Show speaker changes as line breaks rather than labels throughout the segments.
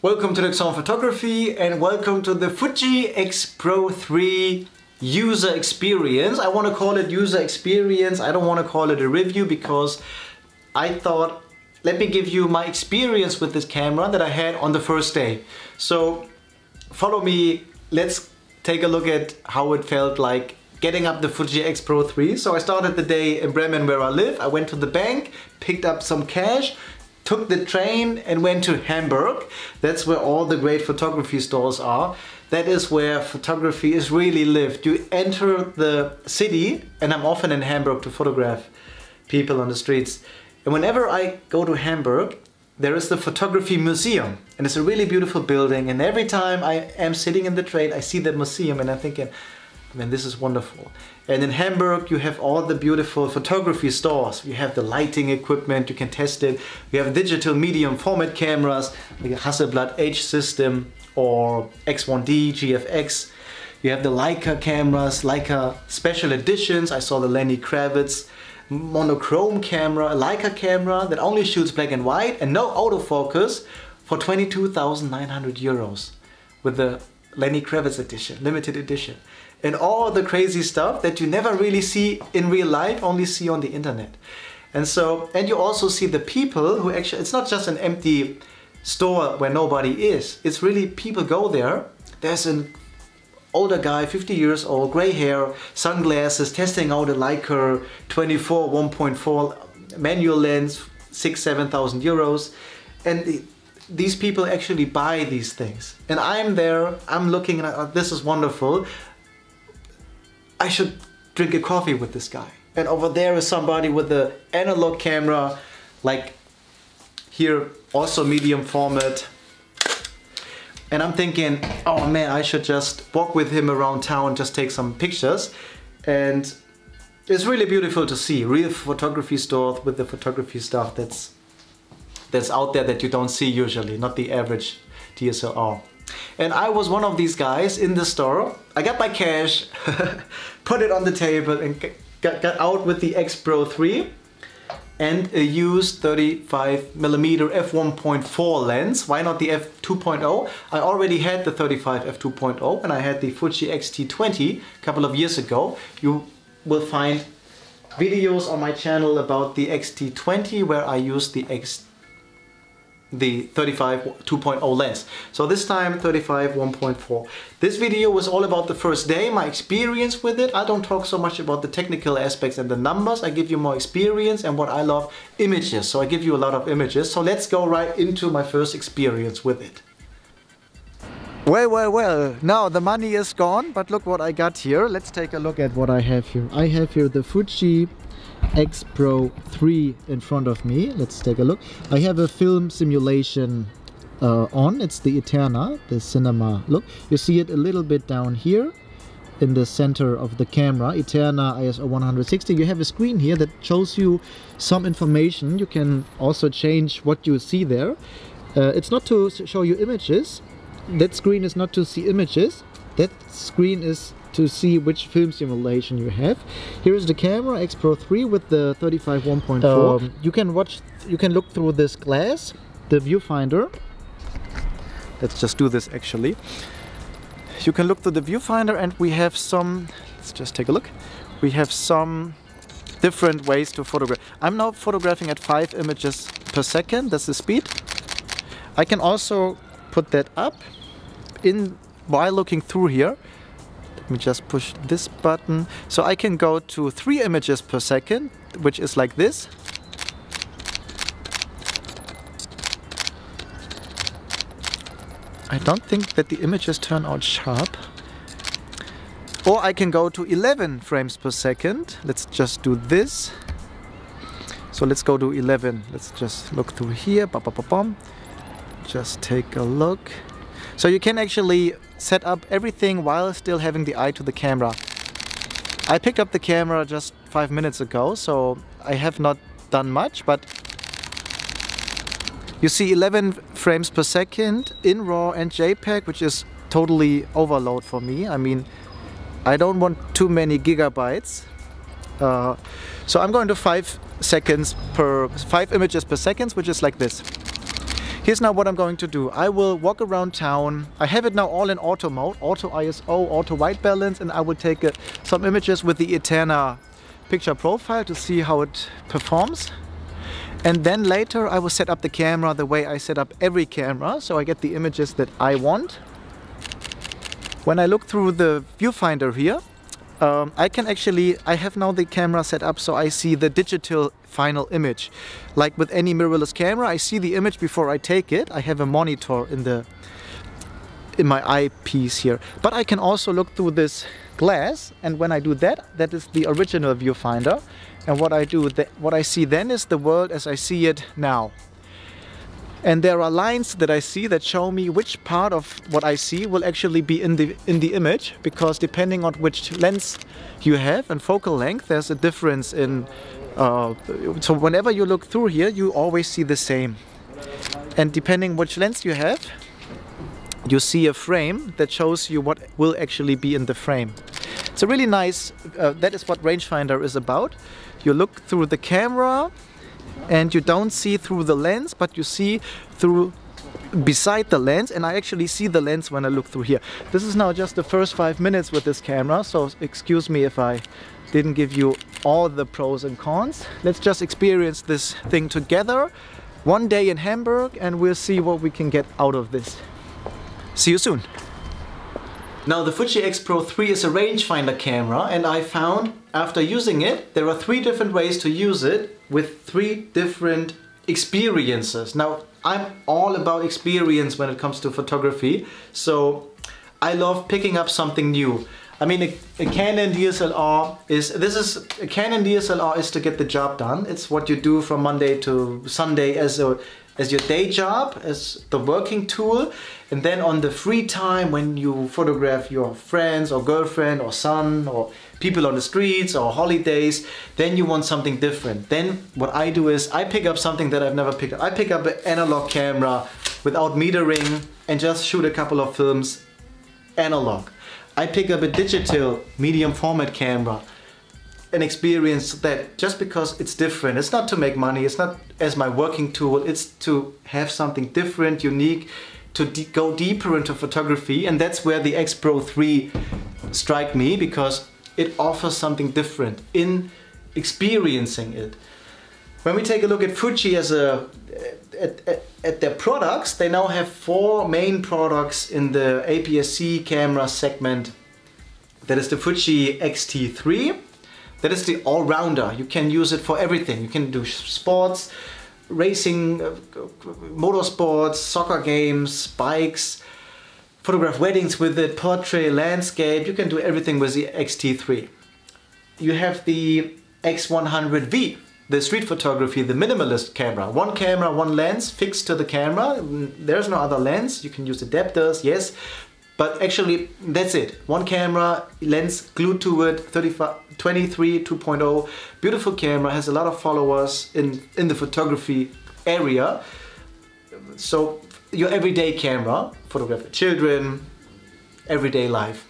Welcome to Xon Photography and welcome to the FUJI X-Pro 3 user experience. I want to call it user experience. I don't want to call it a review because I thought, let me give you my experience with this camera that I had on the first day. So follow me, let's take a look at how it felt like getting up the FUJI X-Pro 3. So I started the day in Bremen where I live. I went to the bank, picked up some cash, took the train and went to Hamburg. That's where all the great photography stores are. That is where photography is really lived. You enter the city, and I'm often in Hamburg to photograph people on the streets. And whenever I go to Hamburg, there is the Photography Museum. And it's a really beautiful building. And every time I am sitting in the train, I see the museum and I'm thinking, man, this is wonderful. And in Hamburg, you have all the beautiful photography stores. You have the lighting equipment, you can test it. You have digital medium format cameras, like a Hasselblad H system or X1D, GFX. You have the Leica cameras, Leica special editions. I saw the Lenny Kravitz monochrome camera, a Leica camera that only shoots black and white and no autofocus for 22,900 euros with the Lenny Kravitz edition, limited edition. And all the crazy stuff that you never really see in real life, only see on the internet. And you also see the people who actually, it's not just an empty store where nobody is. It's really people go there. There's an older guy, 50 years old, gray hair, sunglasses, testing out a Leica 24 1.4 manual lens, 6,000–7,000 euros. And these people actually buy these things. And I'm there, I'm looking at, oh, this is wonderful. I should drink a coffee with this guy. And over there is somebody with the analog camera, like here, also medium format. And I'm thinking, oh man, I should just walk with him around town, just take some pictures. And it's really beautiful to see real photography stores with the photography stuff that's out there that you don't see usually, not the average DSLR. And I was one of these guys in the store. I got my cash, put it on the table and got out with the X-Pro 3 and a used 35mm f1.4 lens. Why not the f2.0? I already had the 35 f2.0 and I had the Fuji X-T20 a couple of years ago. You will find videos on my channel about the X-T20 where I used the 35 2.0 lens. So this time 35 1.4. This video was all about the first day, my experience with it. I don't talk so much about the technical aspects and the numbers. I give you more experience and what I love, images. So I give you a lot of images. So let's go right into my first experience with it. Well, now the money is gone, but look what I got here. Let's take a look at what I have here. I have here the Fuji X-Pro 3 in front of me. Let's take a look. I have a film simulation on. It's the Eterna, the cinema look. You see it a little bit down here in the center of the camera. Eterna ISO 160. You have a screen here that shows you some information. You can also change what you see there. It's not to show you images. That screen is not to see images. That screen is to see which film simulation you have. Here is the camera X-Pro 3 with the 35 1.4. You can look through this glass, the viewfinder. Let's just do this actually. You can look through the viewfinder and we have some, let's just take a look. We have some different ways to photograph. I'm now photographing at 5 images per second, that's the speed. I can also put that up while looking through here. Let me just push this button. So I can go to 3 images per second, which is like this. I don't think that the images turn out sharp. Or I can go to 11 frames per second. Let's just do this. So let's go to 11. Let's just look through here. Just take a look. So you can actually set up everything while still having the eye to the camera. I picked up the camera just 5 minutes ago, so I have not done much, but you see 11 frames per second in RAW and JPEG, which is totally overload for me. I mean, I don't want too many gigabytes. So I'm going to 5 images per second, which is like this. Here's now what I'm going to do. I will walk around town. I have it now all in auto mode, auto ISO, auto white balance, and I will take some images with the Eterna picture profile to see how it performs. And then later I will set up the camera the way I set up every camera, so I get the images that I want. When I look through the viewfinder here, I have now the camera set up so I see the digital final image. Like with any mirrorless camera, I see the image before I take it. I have a monitor in my eyepiece here. But I can also look through this glass, and when I do that, that is the original viewfinder. And what I see then is the world as I see it now. And there are lines that I see that show me which part of what I see will actually be in the image, because depending on which lens you have and focal length, there's a difference in so whenever you look through here, you always see the same. And depending which lens you have, you see a frame that shows you what will actually be in the frame. It's a really nice, that is what rangefinder is about. You look through the camera and you don't see through the lens, but you see through beside the lens, and I actually see the lens when I look through here. This is now just the first 5 minutes with this camera, so excuse me if I didn't give you all the pros and cons. Let's just experience this thing together. One day in Hamburg, and we'll see what we can get out of this. See you soon. Now the FUJI X-Pro 3 is a rangefinder camera, and I found after using it there are 3 different ways to use it with 3 different experiences. Now I'm all about experience when it comes to photography, so I love picking up something new. I mean, a Canon DSLR is to get the job done. It's what you do from Monday to Sunday as your day job, as the working tool. And then on the free time, when you photograph your friends or girlfriend or son or people on the streets or holidays, then you want something different. Then what I do is I pick up something that I've never picked up. I pick up an analog camera without metering and just shoot a couple of films analog. I pick up a digital medium format camera and experience that just because it's different. It's not to make money, it's not as my working tool, it's to have something different, unique, to go deeper into photography. And that's where the X-Pro 3 struck me, because it offers something different in experiencing it. When we take a look at Fuji at their products, they now have 4 main products in the APS-C camera segment. That is the Fuji X-T3. That is the all-rounder. You can use it for everything. You can do sports, racing, motorsports, soccer games, bikes, photograph weddings with it, portrait, landscape. You can do everything with the X-T3. You have the X100V, the street photography, the minimalist camera. One camera, one lens fixed to the camera. There's no other lens. You can use adapters, yes. But actually, that's it. One camera, lens glued to it, 23 2.0. Beautiful camera, has a lot of followers in the photography area. So your everyday camera, photograph children, everyday life.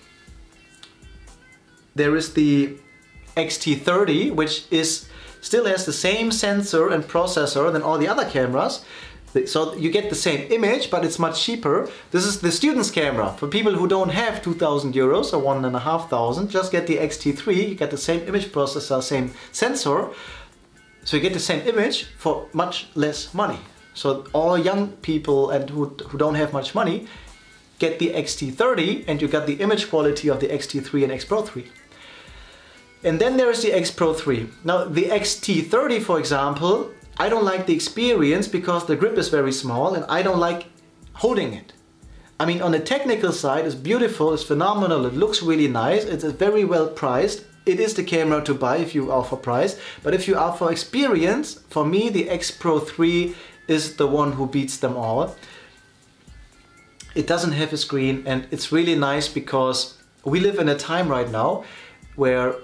There is the X-T30, which still has the same sensor and processor than all the other cameras. So you get the same image, but it's much cheaper. This is the student's camera. For people who don't have 2,000 euros or 1,500, just get the X-T3. You get the same image processor, same sensor. So you get the same image for much less money. So all young people and who don't have much money get the X-T30, and you got the image quality of the X-T3 and X-Pro 3. And then there is the X-Pro 3. Now the X-T30, for example, I don't like the experience because the grip is very small and I don't like holding it. I mean, on the technical side, it's beautiful, it's phenomenal, it looks really nice, it's very well priced. It is the camera to buy if you are for price, but if you are for experience, for me the X-Pro 3 is the one who beats them all. It doesn't have a screen, and it's really nice because we live in a time right now where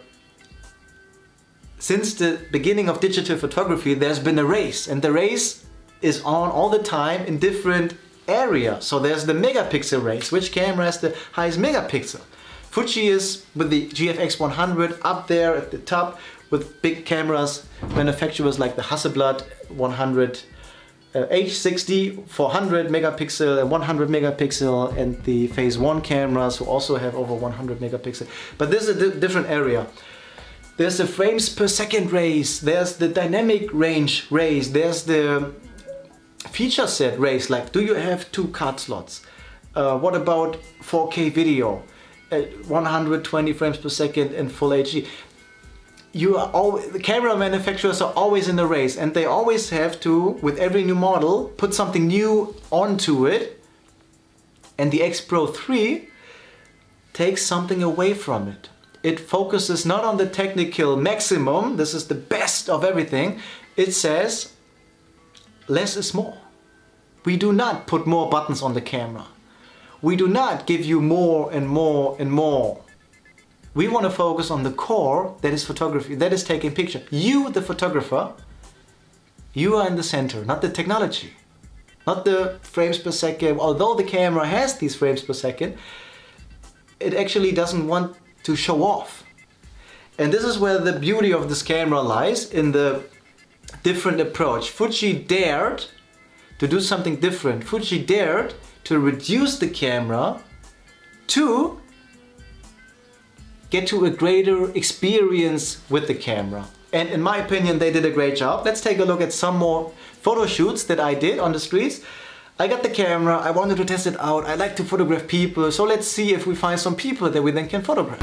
since the beginning of digital photography, there's been a race, and the race is on all the time in different areas. So there's the megapixel race. Which camera has the highest megapixel? Fuji is with the GFX 100 up there at the top with big cameras, manufacturers like the Hasselblad 100 H60 for 100 megapixel and 100 megapixel, and the phase 1 cameras who also have over 100 megapixel. But this is a different area. There's the frames per second race, there's the dynamic range race, there's the feature set race, like do you have 2 card slots? What about 4K video at 120 frames per second and full HD? The camera manufacturers are always in the race, and they always have to, with every new model, put something new onto it, and the X-Pro 3 takes something away from it. It focuses not on the technical maximum, this is the best of everything. It says less is more. We do not put more buttons on the camera. We do not give you more and more and more. We want to focus on the core, that is photography, that is taking picture. You, the photographer, you are in the center, not the technology, not the frames per second. Although the camera has these frames per second, it actually doesn't want to show off. And this is where the beauty of this camera lies, in the different approach. Fuji dared to do something different. Fuji dared to reduce the camera to get to a greater experience with the camera. And in my opinion, they did a great job. Let's take a look at some more photo shoots that I did on the streets. I got the camera, I wanted to test it out, I like to photograph people, so let's see if we find some people that we then can photograph.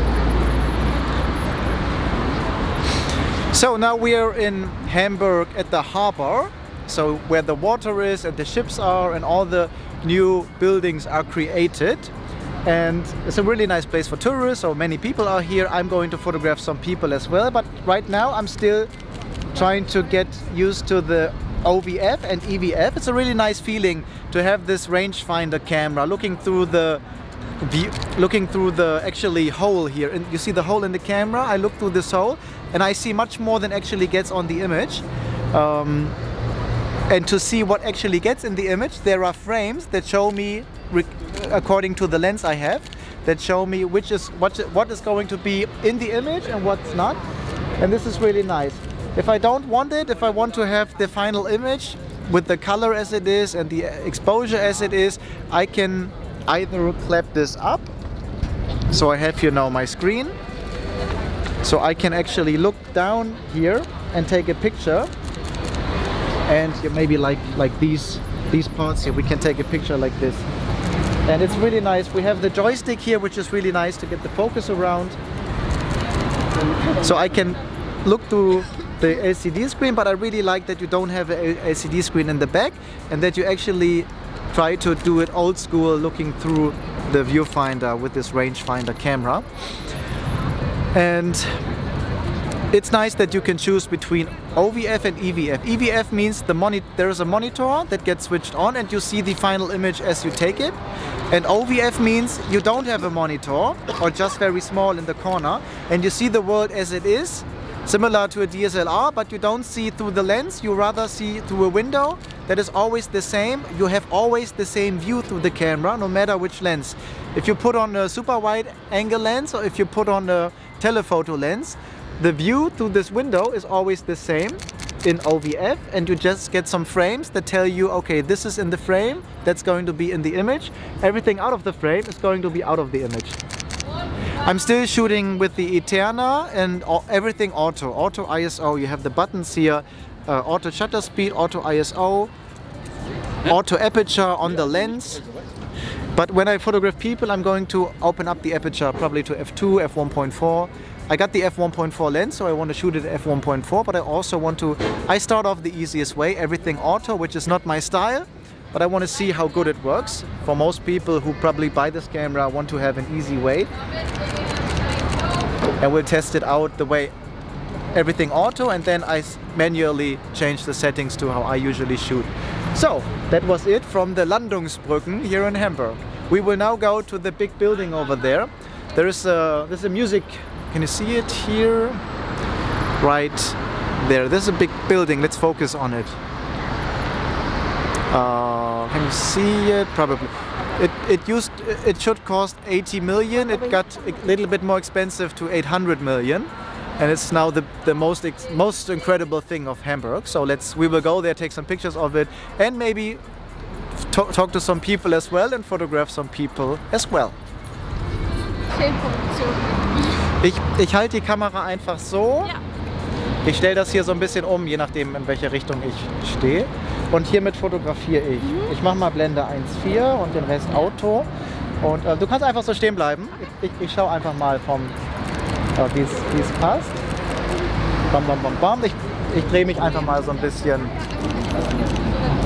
So now we are in Hamburg at the harbor, so where the water is and the ships are and all the new buildings are created. And it's a really nice place for tourists, so many people are here. I'm going to photograph some people as well, but right now I'm still trying to get used to the OVF and EVF. It's a really nice feeling to have this rangefinder camera looking through the actually hole here. And you see the hole in the camera? I look through this hole and I see much more than actually gets on the image. And to see what actually gets in the image, there are frames that show me, according to the lens I have, that show me what is going to be in the image and what's not. And this is really nice. If I don't want it, if I want to have the final image with the color as it is and the exposure as it is, I can either clap this up. So I have here now my screen. So I can actually look down here and take a picture. And maybe like these parts here, we can take a picture like this. And it's really nice. We have the joystick here, which is really nice to get the focus around. So I can look through the LCD screen, but I really like that you don't have an LCD screen in the back and that you actually try to do it old school, looking through the viewfinder with this rangefinder camera. And it's nice that you can choose between OVF and EVF. EVF means there is a monitor that gets switched on and you see the final image as you take it. And OVF means you don't have a monitor, or just very small in the corner, and you see the world as it is, similar to a DSLR, but you don't see through the lens, you rather see through a window that is always the same. You have always the same view through the camera, no matter which lens. If you put on a super wide angle lens or if you put on a telephoto lens, the view through this window is always the same in OVF, and you just get some frames that tell you, okay, this is in the frame, that's going to be in the image. Everything out of the frame is going to be out of the image. I'm still shooting with the Eterna and everything auto ISO. You have the buttons here, auto shutter speed, auto ISO, auto aperture on the lens. But when I photograph people, I'm going to open up the aperture probably to f2, f1.4. I got the f1.4 lens, so I want to shoot it at f1.4, but I also want to, I start off the easiest way, everything auto, which is not my style, but I want to see how good it works. For most people who probably buy this camera, want to have an easy way. And we'll test it out the way everything auto, and then I manually change the settings to how I usually shoot. So that was it from the Landungsbrücken here in Hamburg. We will now go to the big building over there. There's a music. Can you see it here? Right there. There's a big building. Let's focus on it. Can you see it? Probably. It should cost 80 million. It got a little bit more expensive to 800 million. and it's now the most incredible thing of Hamburg. So we will go there, take some pictures of it, and maybe talk to some people as well and photograph some people as well. Ich halte die Kamera einfach so. Ja. Ich stelle das hier so ein bisschen um, je nachdem in welche Richtung ich stehe. Und hiermit fotografiere ich. Ich mache mal Blende 1,4 und den Rest Auto. Und du kannst einfach so stehen bleiben. Ich schaue einfach mal wie es passt. Bam, bam, bam, bam. Ich drehe mich einfach mal so ein bisschen.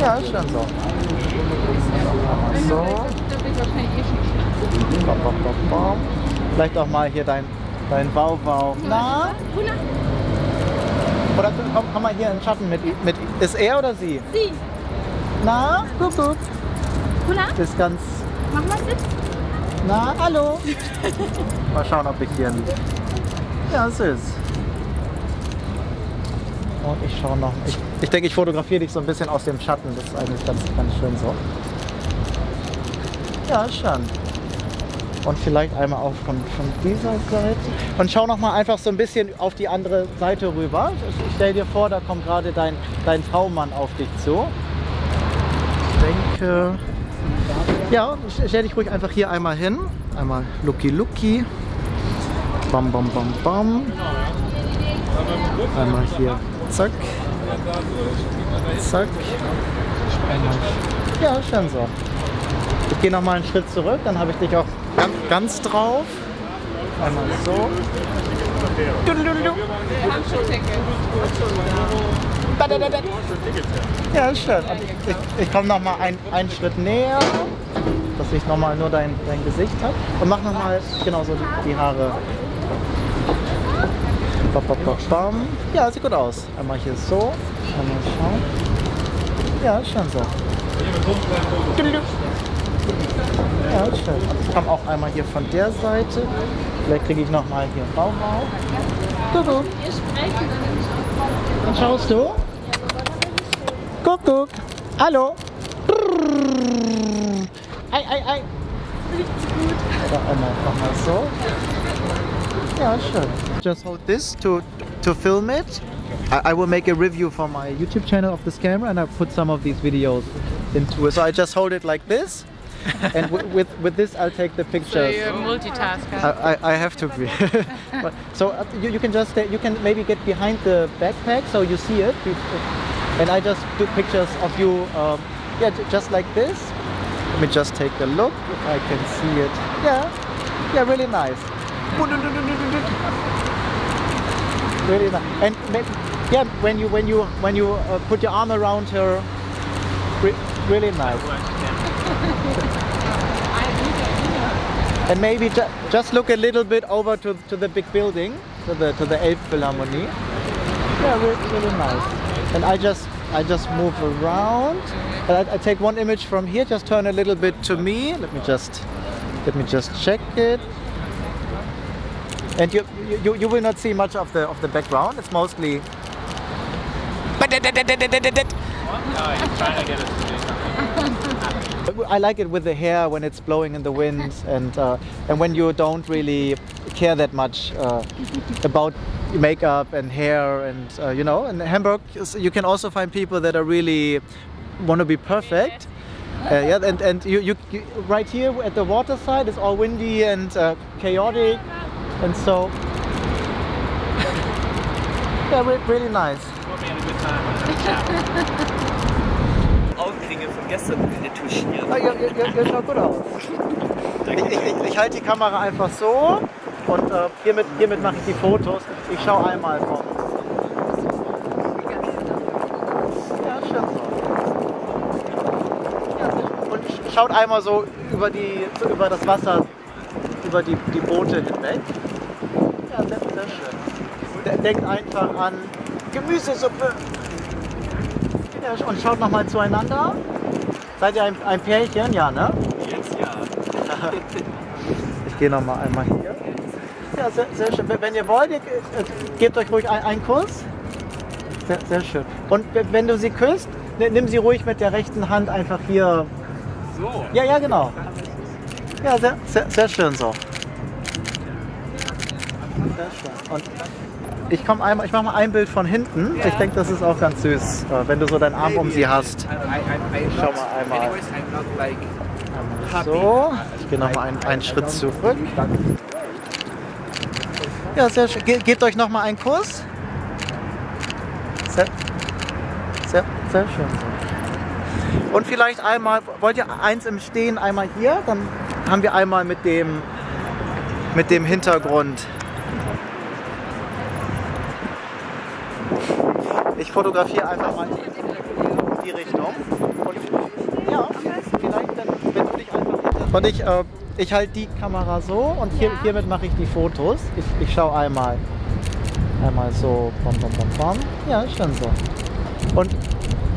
Ja, ist schon so. So. Bam, bam, bam, bam. Vielleicht auch mal hier dein Wow. Na? Oder komm mal hier in den Schatten mit. Ist er oder sie?
Sie.
Na? Guck.
Hula?
Ist ganz...
Mach mal Sitz.
Na, hallo. Mal schauen, ob ich hier... Ja, süß. Und ich schaue noch... Ich denke, ich fotografiere dich so ein bisschen aus dem Schatten. Das ist eigentlich ganz schön so. Ja, schon. Und vielleicht einmal auch von dieser Seite. Und schau noch mal einfach so ein bisschen auf die andere Seite rüber. Ich stell dir vor, da kommt gerade dein Traummann auf dich zu. Ich denke... Ja, stell dich ruhig einfach hier einmal hin. Einmal Lucky. Bam, bam, bam, bam. Einmal hier. Zack. Zack. Einmal. Ja, schon so. Ich gehe noch mal einen Schritt zurück, dann habe ich dich auch ganz drauf. Einmal so. Ja, ist schön. Ich komme noch mal einen Schritt näher, dass ich noch mal nur dein Gesicht habe. Und mach noch mal genau so die Haare. Bam. Ja, sieht gut aus. Einmal hier so. Einmal schauen. Ja, ist schon so. Ja, schön. Und ich komme auch einmal hier von der Seite. Vielleicht kriege ich noch mal hier Bauch auf. Guck. Dann schaust du. Guck. Hallo. Ei. Oder einmal nochmal so. Ja, schön. Just hold this to film it. I will make a review for my YouTube channel of this camera, and I put some of these videos into it. So I just hold it like this. And with this, I'll take the pictures.
So you're a multitasker.
I have to be. So you can just you can maybe get behind the backpack so you see it, and I just do pictures of you. Yeah, just like this. Let me just take a look if I can see it. Yeah, really nice. Really nice. And yeah, when you put your arm around her, really nice. And maybe just look a little bit over to the big building, to the Elbphilharmonie. Yeah, really nice. And I just move around. And I take one image from here. Just turn a little bit to me. Let me just check it. And you will not see much of the background. It's mostly. I like it with the hair when it's blowing in the wind, and when you don't really care that much about makeup and hair, and you know, in Hamburg you can also find people that are really want to be perfect. Yeah, and you right here at the water side it's all windy and chaotic, and so yeah, really nice.
Augenringe von gestern retuschiert.
Ja, schaut gut aus. Ich halte die Kamera einfach so und hiermit mache ich die Fotos. Ich schaue einmal vom. Ja, schön so. Ja, und schaut einmal so über das Wasser, über die Boote hinweg. Ja, sehr schön. Denkt einfach an Gemüsesuppe. Ja, und schaut nochmal zueinander. Seid ihr ein Pärchen? Ja, ne?
Jetzt ja.
Ich gehe nochmal einmal hier. Ja, sehr schön. Wenn ihr wollt, gebt euch ruhig einen Kuss. Sehr schön. Und wenn du sie küsst, nimm sie ruhig mit der rechten Hand einfach hier.
So?
Ja, genau. Ja, sehr schön so. Sehr schön. Und Ich mache mal ein Bild von hinten. Ich denke, das ist auch ganz süß, wenn du so deinen Arm um sie hast. Schau mal einmal. So, ich gehe nochmal einen Schritt zurück. Ja, sehr schön. Gebt euch nochmal einen Kuss. Sehr schön. Und vielleicht einmal, wollt ihr eins im Stehen, einmal hier? Dann haben wir einmal mit dem Hintergrund. Ich fotografiere einfach mal in die Richtung. Und ja, vielleicht, wenn du dich einfach... Und ich halte die Kamera so und hiermit mache ich die Fotos. Ich schaue einmal so, bam, bam, bam, bam. Ja, schon so. Und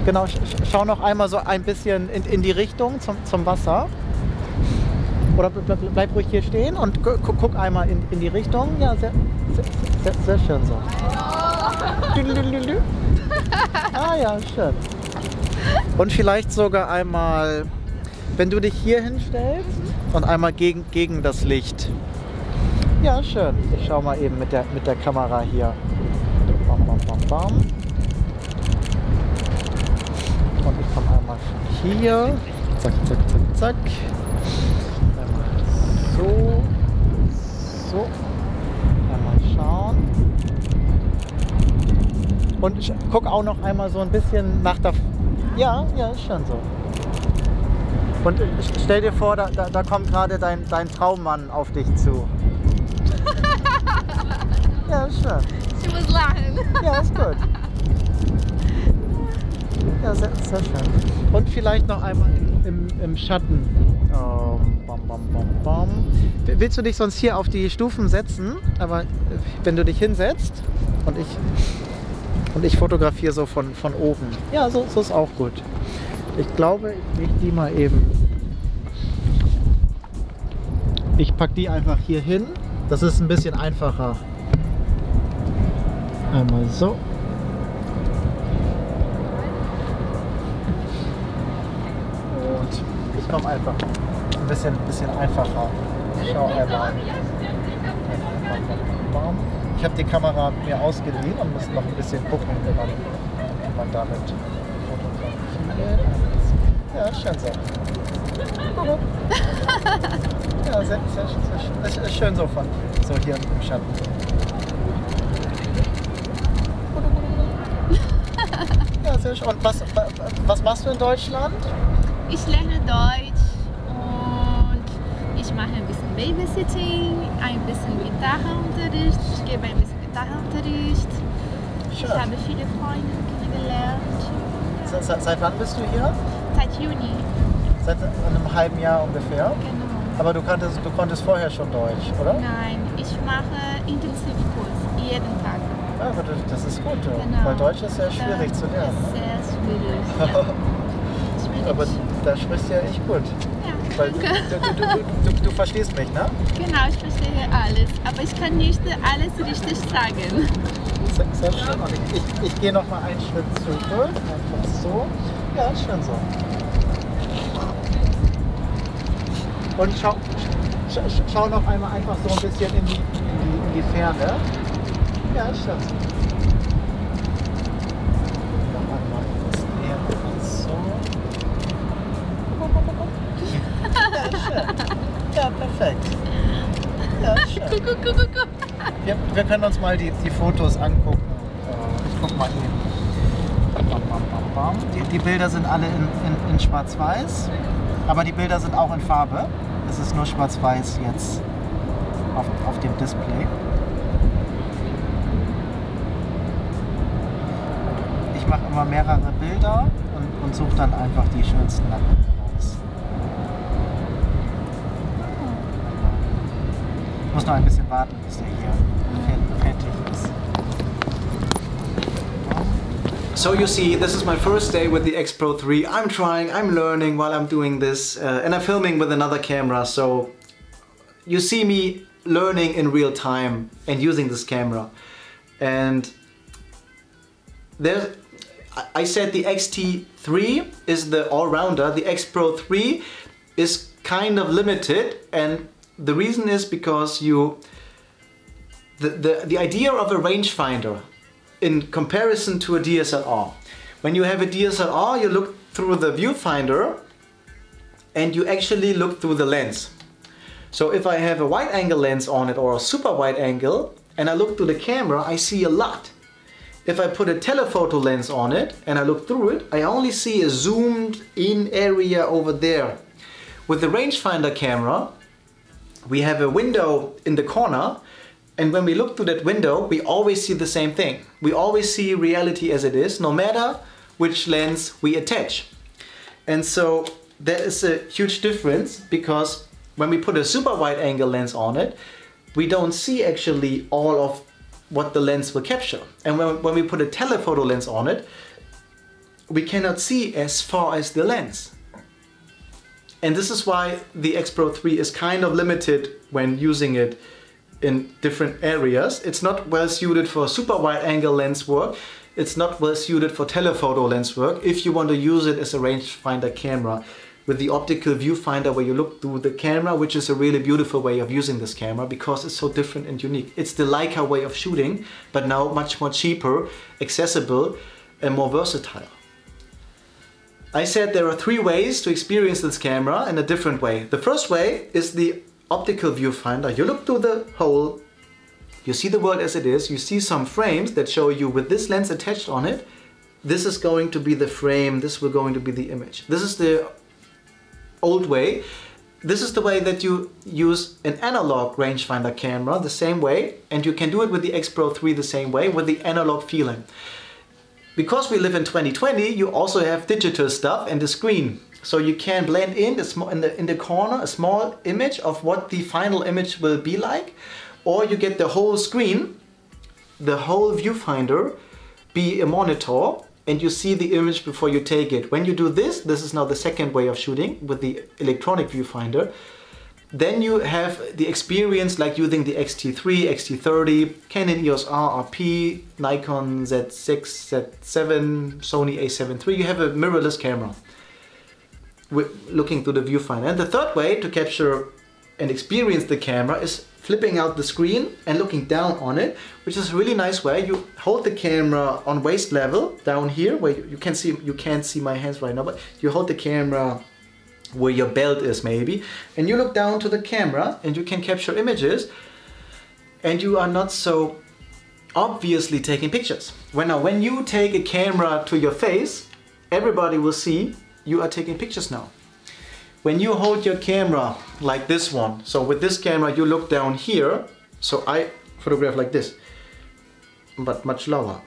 genau, schau noch einmal so ein bisschen in die Richtung zum Wasser. Oder bleib ruhig hier stehen und guck einmal in die Richtung. Ja, sehr schön so. Ah ja, schön. Und vielleicht sogar einmal, wenn du dich hier hinstellst und einmal gegen das Licht. Ja, schön. Ich schau mal eben mit der Kamera hier. Bam, bam, bam, bam. Und ich komme einmal von hier. Zack, zack, zack, zack. Einmal so. Einmal schauen. Und ich guck auch noch einmal so ein bisschen nach der... Ja, ist schon so. Und stell dir vor, da kommt gerade dein Traummann auf dich zu. Ja, ist schön.
Sie muss lachen.
Ja, ist gut. Ja, sehr schön. Und vielleicht noch einmal im Schatten. Bam, bam, bam, bam. Willst du dich sonst hier auf die Stufen setzen? Aber wenn du dich hinsetzt und ich fotografiere so von oben. Ja, so ist auch gut. Ich glaube, ich lege die mal eben. Ich packe die einfach hier hin. Das ist ein bisschen einfacher. Einmal so. Und ich komme einfach ein bisschen einfacher. Schau einmal. Ich habe die Kamera mir ausgeliehen und muss noch ein bisschen gucken, wie man damit fotografiert. Ja, ist schön so. Ja, sehr schön. Es ist schön so hier im Schatten. Ja, sehr schön. Und was machst du in Deutschland?
Ich lerne Deutsch und ich mache ein bisschen Babysitting, ein bisschen Gitarrenunterricht. Ich gebe ein bisschen Gitarrenunterricht.
Schön.
Ich habe viele Freunde kennengelernt.
Seit wann bist du hier?
Seit Juni.
Seit einem halben Jahr ungefähr?
Genau.
Aber du konntest vorher schon Deutsch, oder?
Nein, ich mache Intensivkurs jeden Tag.
Ja, aber das ist gut,
Genau.
weil Deutsch ist sehr schwierig zu lernen.
Sehr schwierig. Ja.
Aber da sprichst du ja echt gut.
Ja,
Weil
danke.
du verstehst mich, ne?
Genau, ich verstehe alles, aber ich kann nicht alles richtig sagen.
Sehr schön. Und ich gehe noch mal einen Schritt zurück. Einfach so. Ja, ist schön so. Und schau noch einmal einfach so ein bisschen in die Ferne. Ja, ist schön so. Noch einmal etwas näher. So. Ja, ist schön. Ja, perfekt. Ja, ist schön.
Guck.
Wir können uns mal die Fotos angucken. Ich guck mal eben. Bam, bam, bam, bam. Die Bilder sind alle in Schwarz-Weiß, aber die Bilder sind auch in Farbe. Es ist nur Schwarz-Weiß jetzt auf dem Display. Ich mache immer mehrere Bilder und suche dann einfach die schönsten nachher raus. Ich muss noch ein bisschen warten, bis der hier fertig ist. So you see, this is my first day with the X-Pro 3. I'm trying, I'm learning while I'm doing this, and I'm filming with another camera, so you see me learning in real time and using this camera. And I said the X-T3 is the all-rounder, the X-Pro 3 is kind of limited, and the reason is because the idea of a rangefinder in comparison to a DSLR. When you have a DSLR, you look through the viewfinder and you actually look through the lens. So if I have a wide angle lens on it or a super wide angle and I look through the camera, I see a lot. If I put a telephoto lens on it and I look through it, I only see a zoomed in area over there. With the rangefinder camera, we have a window in the corner, and when we look through that window, we always see the same thing. We always see reality as it is, no matter which lens we attach. And so there is a huge difference, because when we put a super wide angle lens on it, we don't see actually all of what the lens will capture. And when we put a telephoto lens on it, we cannot see as far as the lens. And this is why the X-Pro 3 is kind of limited when using it in different areas. It's not well suited for super wide angle lens work. It's not well suited for telephoto lens work if you want to use it as a rangefinder camera with the optical viewfinder where you look through the camera, which is a really beautiful way of using this camera because it's so different and unique. It's the Leica way of shooting, but now much more cheaper, accessible and more versatile. I said there are 3 ways to experience this camera in a different way. The first way is the optical viewfinder. You look through the hole, you see the world as it is, you see some frames that show you with this lens attached on it, this is going to be the frame, this will going to be the image. This is the old way. This is the way that you use an analog rangefinder camera the same way, and you can do it with the X-Pro 3 the same way with the analog feeling. Because we live in 2020, you also have digital stuff and the screen. So you can blend in the corner a small image of what the final image will be like, or you get the whole screen, the whole viewfinder, be a monitor, and you see the image before you take it. When you do this, this is now the second way of shooting with the electronic viewfinder, then you have the experience like using the X-T3, X-T30, Canon EOS R, RP, Nikon Z6, Z7, Sony A7 III. You have a mirrorless camera looking through the viewfinder. And the third way to capture and experience the camera is flipping out the screen and looking down on it, which is a really nice way. You hold the camera on waist level down here, where you can't see my hands right now, but you hold the camera where your belt is maybe, and you look down to the camera and you can capture images, and you are not so obviously taking pictures. When you take a camera to your face, everybody will see you are taking pictures now. When you hold your camera like this one, so with this camera you look down here, so I photograph like this, but much lower.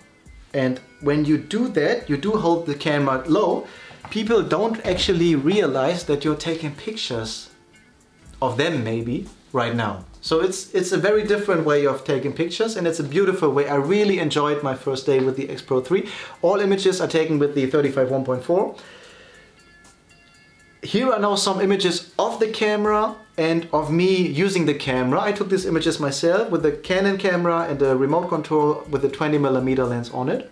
And when you do that, you do hold the camera low, people don't actually realize that you're taking pictures of them maybe right now. So it's a very different way of taking pictures, and it's a beautiful way. I really enjoyed my first day with the X-Pro 3. All images are taken with the 35 1.4. Here are now some images of the camera and of me using the camera. I took these images myself with the Canon camera and the remote control with the 20mm lens on it.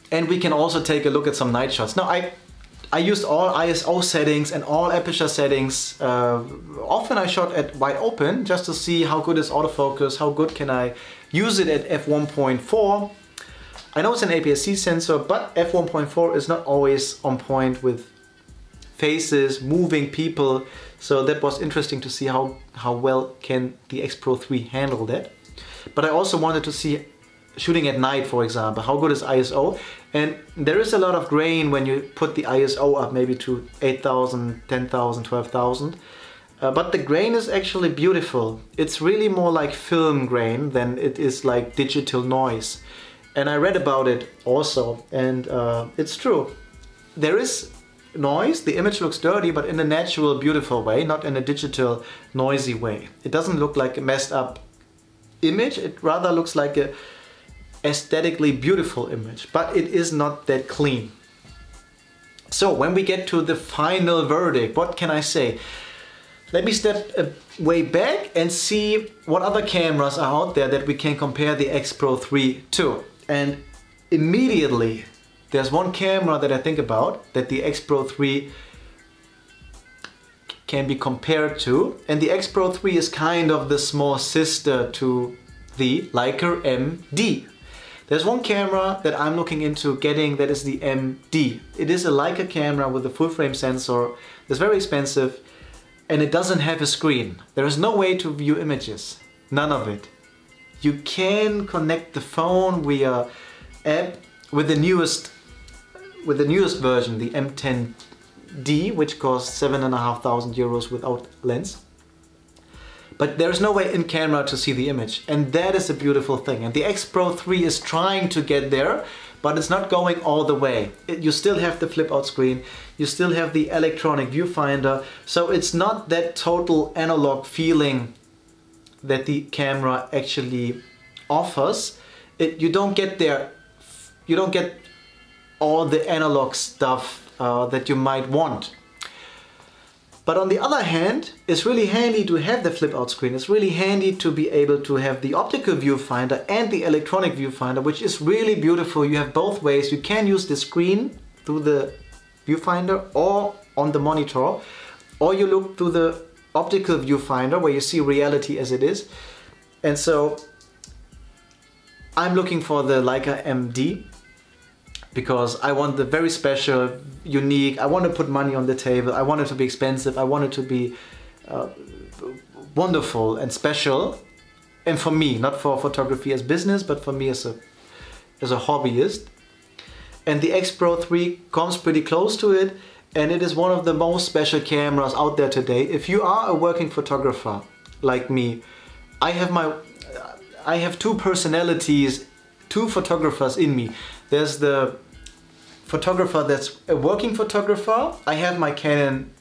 And we can also take a look at some night shots. Now I used all ISO settings and all aperture settings. Often I shot at wide open just to see how good is autofocus, how good can I use it at f1.4. I know it's an APS-C sensor, but f1.4 is not always on point with faces, moving people. So that was interesting to see how well can the X-Pro 3 handle that. But I also wanted to see shooting at night, for example, how good is ISO? And there is a lot of grain when you put the ISO up maybe to 8,000, 10,000, 12,000. But the grain is actually beautiful. It's really more like film grain than it is like digital noise. And I read about it also, and it's true. There is noise, the image looks dirty, but in a natural, beautiful way, not in a digital, noisy way. It doesn't look like a messed up image, it rather looks like a aesthetically beautiful image, but it is not that clean. So when we get to the final verdict, what can I say? Let me step way back and see what other cameras are out there that we can compare the X-Pro 3 to. And immediately there's one camera that I think about that the X-Pro 3 can be compared to. And the X-Pro 3 is kind of the small sister to the Leica MD. There's one camera that I'm looking into getting, that is the MD. It is a Leica camera with a full frame sensor. It's very expensive and it doesn't have a screen. There is no way to view images, none of it. You can connect the phone via app with the newest version, the M10D, which costs 7,500 euros without lens. But there's no way in camera to see the image, and that is a beautiful thing. And the X-Pro 3 is trying to get there, but it's not going all the way. You still have the flip out screen, you still have the electronic viewfinder, so it's not that total analog feeling that the camera actually offers. You don't get there, you don't get all the analog stuff that you might want. But on the other hand, it's really handy to have the flip out screen. It's really handy to be able to have the optical viewfinder and the electronic viewfinder, which is really beautiful. You have both ways. You can use the screen through the viewfinder or on the monitor, or you look through the optical viewfinder where you see reality as it is. And so I'm looking for the Leica MD because I want the very special, unique, I want to put money on the table, I want it to be expensive, I want it to be wonderful and special. And for me, not for photography as business, but for me as a hobbyist. And the X-Pro 3 comes pretty close to it, and it is one of the most special cameras out there today. If you are a working photographer like me, I have two personalities, two photographers in me. There's the photographer that's a working photographer. I have my Canon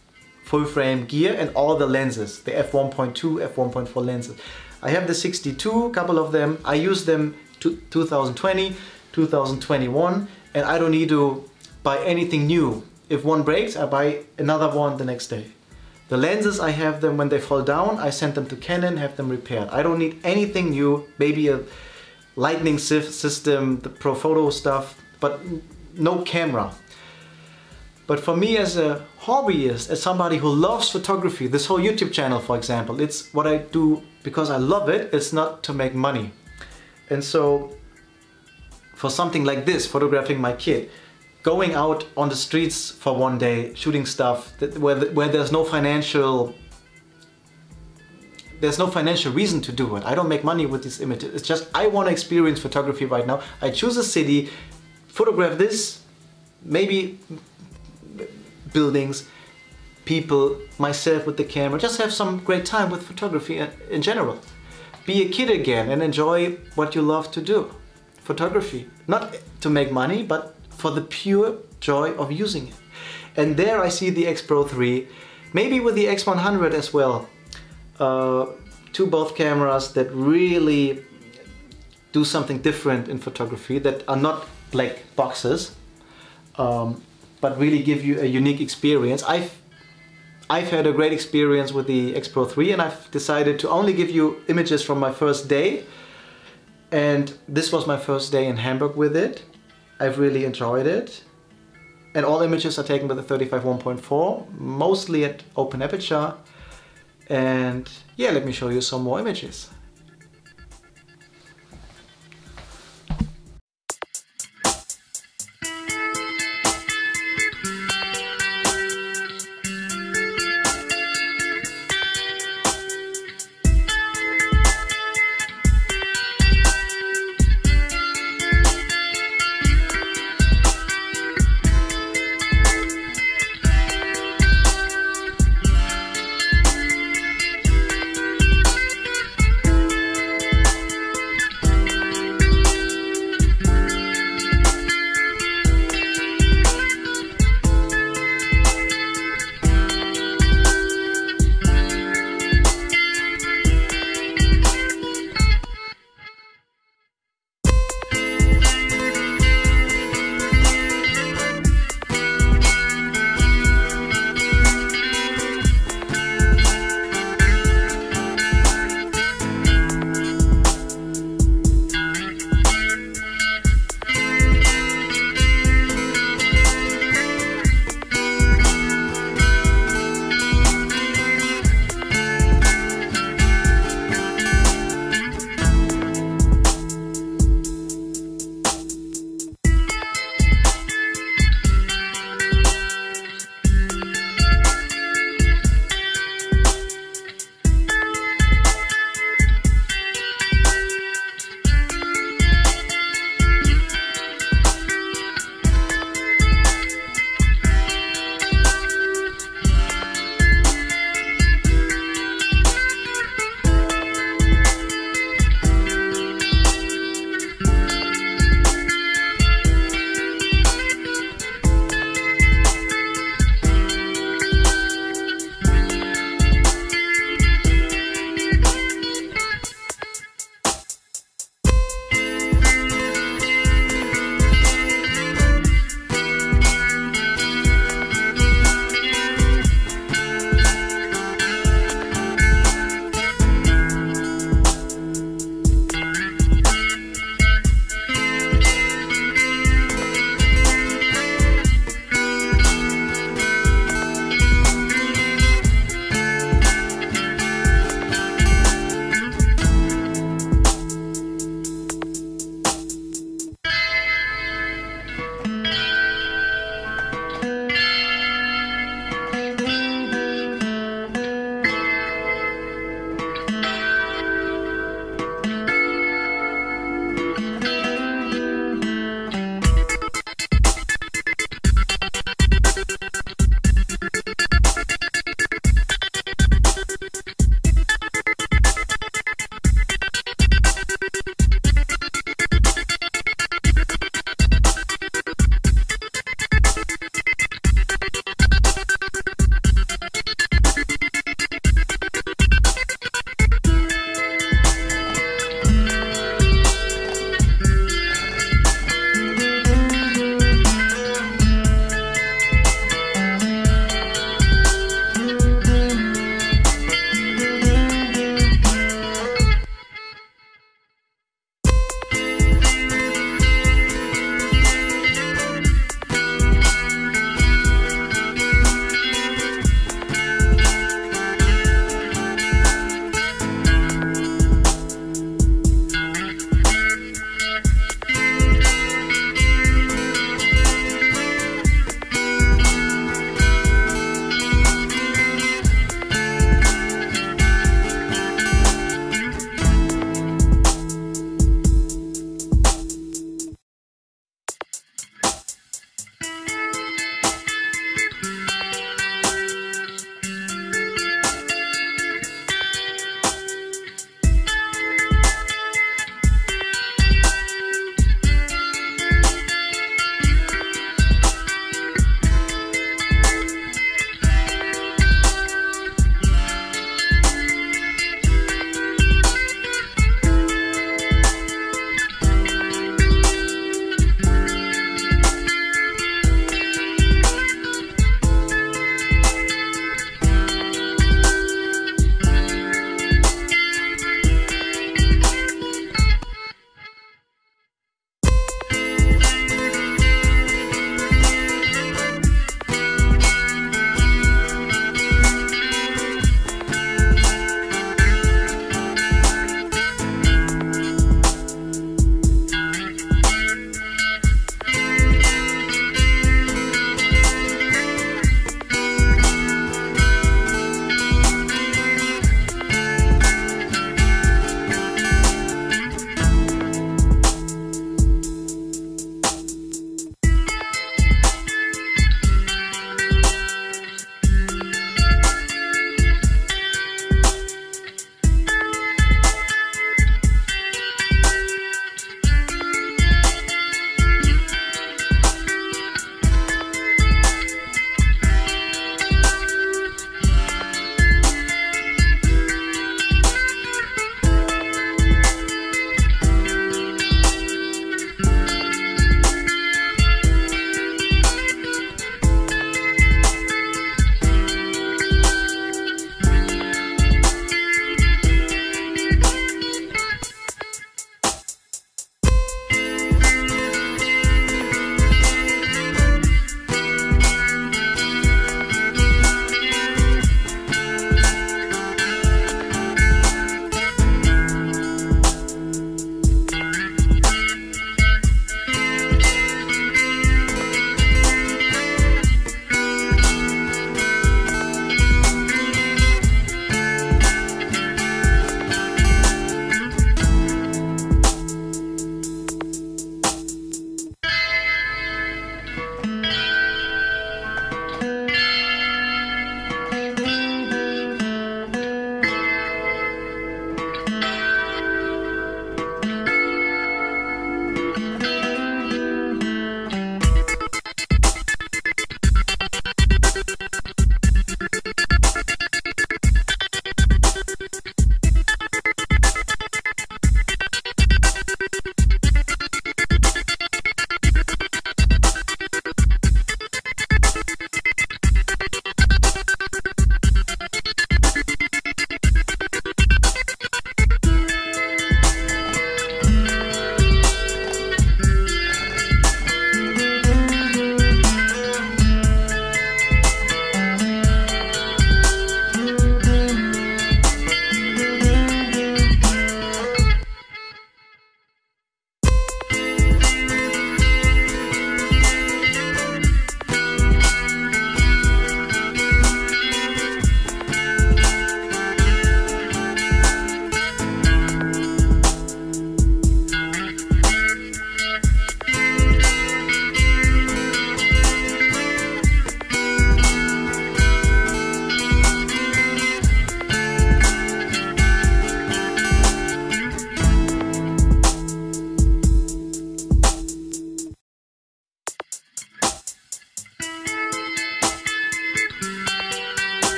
full frame gear and all the lenses, the f1.2, f1.4 lenses. I have the 62, a couple of them. I use them to 2020, 2021, and I don't need to buy anything new. If one breaks, I buy another one the next day. The lenses, I have them when they fall down, I send them to Canon, have them repaired. I don't need anything new, maybe a lightning system, the Pro Photo stuff, but no camera. But for me as a hobbyist, as somebody who loves photography, this whole YouTube channel, for example, it's what I do because I love it, it's not to make money. And so for something like this, photographing my kid, going out on the streets for one day, shooting stuff where there's no financial reason to do it. I don't make money with these images. It's just I want to experience photography right now. I choose a city, photograph this, maybe buildings, people, myself with the camera, just have some great time with photography in general. Be a kid again and enjoy what you love to do. Photography. Not to make money, but for the pure joy of using it. And there I see the X-Pro 3, maybe with the X100 as well. Both cameras that really do something different in photography, that are not black boxes, but really give you a unique experience. I've had a great experience with the X-Pro 3, and I've decided to only give you images from my first day. And this was my first day in Hamburg with it. I've really enjoyed it. And all images are taken with a 35 1.4, mostly at open aperture. And yeah, let me show you some more images.